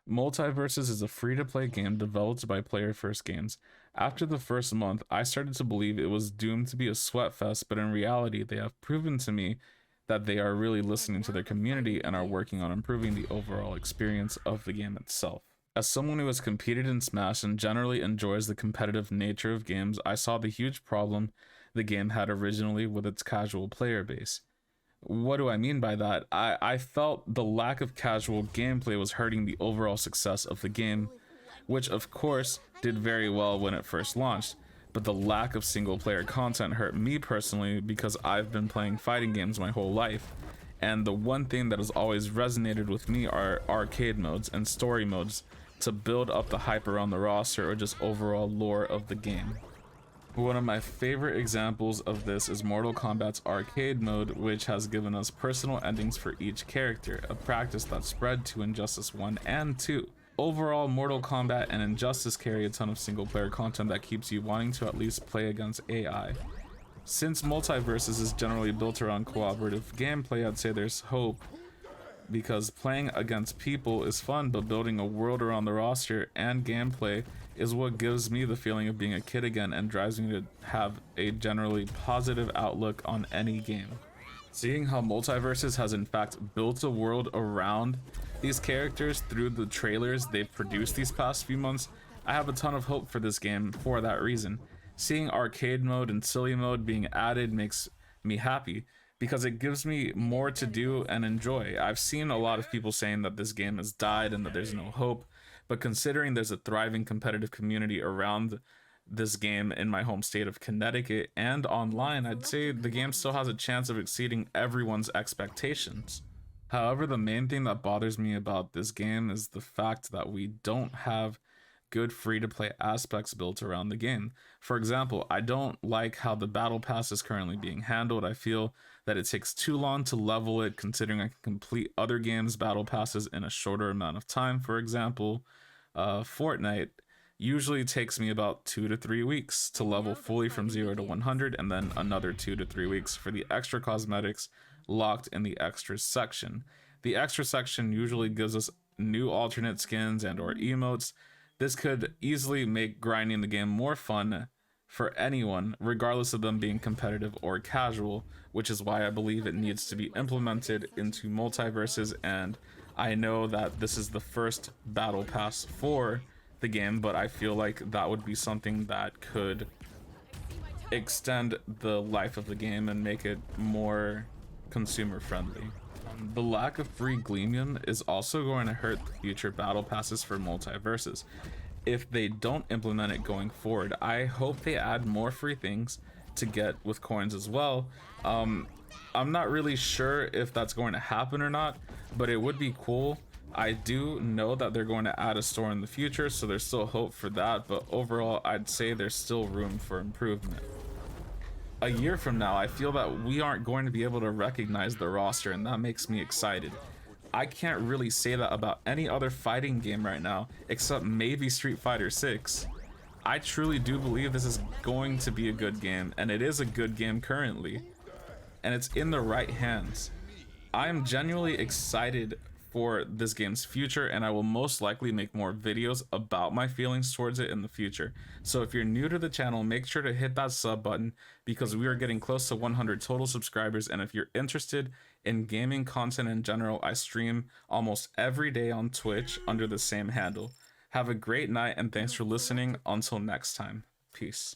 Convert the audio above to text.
Multiversus is a free-to-play game developed by Player First Games. After the first month, I started to believe it was doomed to be a sweatfest, but in reality, they have proven to me that they are really listening to their community and are working on improving the overall experience of the game itself. As someone who has competed in Smash and generally enjoys the competitive nature of games, I saw the huge problem the game had originally with its casual player base. What do I mean by that? I felt the lack of casual gameplay was hurting the overall success of the game, which of course did very well when it first launched, but the lack of single player content hurt me personally because I've been playing fighting games my whole life, and the one thing that has always resonated with me are arcade modes and story modes to build up the hype around the roster or just overall lore of the game. One of my favorite examples of this is Mortal Kombat's arcade mode, which has given us personal endings for each character, a practice that spread to Injustice 1 and 2. Overall, Mortal Kombat and Injustice carry a ton of single player content that keeps you wanting to at least play against AI. Since Multiversus is generally built around cooperative gameplay, I'd say there's hope, because playing against people is fun, but building a world around the roster and gameplay is what gives me the feeling of being a kid again and drives me to have a generally positive outlook on any game. Seeing how Multiversus has in fact built a world around these characters through the trailers they've produced these past few months, I have a ton of hope for this game for that reason. Seeing arcade mode and silly mode being added makes me happy, because it gives me more to do and enjoy. I've seen a lot of people saying that this game has died and that there's no hope, but considering there's a thriving competitive community around this game in my home state of Connecticut and online, I'd say the game still has a chance of exceeding everyone's expectations. However, the main thing that bothers me about this game is the fact that we don't have good free-to-play aspects built around the game. For example, I don't like how the battle pass is currently being handled. I feel that it takes too long to level it, considering I can complete other games' battle passes in a shorter amount of time. For example, Fortnite usually takes me about 2 to 3 weeks to level fully from 0 to 100, and then another 2 to 3 weeks for the extra cosmetics locked in the extras section. The extra section usually gives us new alternate skins and or emotes. This could easily make grinding the game more fun for anyone, regardless of them being competitive or casual, which is why I believe it needs to be implemented into Multiverses. And I know that this is the first battle pass for the game, but I feel like that would be something that could extend the life of the game and make it more consumer friendly. The lack of free Gleamium is also going to hurt the future battle passes for Multiverses. If they don't implement it going forward, I hope they add more free things to get with coins as well. I'm not really sure if that's going to happen or not, but it would be cool. I do know that they're going to add a store in the future, so there's still hope for that, but overall I'd say there's still room for improvement. A year from now, I feel that we aren't going to be able to recognize the roster, and that makes me excited. I can't really say that about any other fighting game right now, except maybe Street Fighter 6. I truly do believe this is going to be a good game, and it is a good game currently, and it's in the right hands. I am genuinely excited for this game's future, and I will most likely make more videos about my feelings towards it in the future. So if you're new to the channel, make sure to hit that sub button, because we are getting close to 100 total subscribers. And if you're interested in gaming content in general, I stream almost every day on Twitch under the same handle. Have a great night, and thanks for listening. Until next time, peace.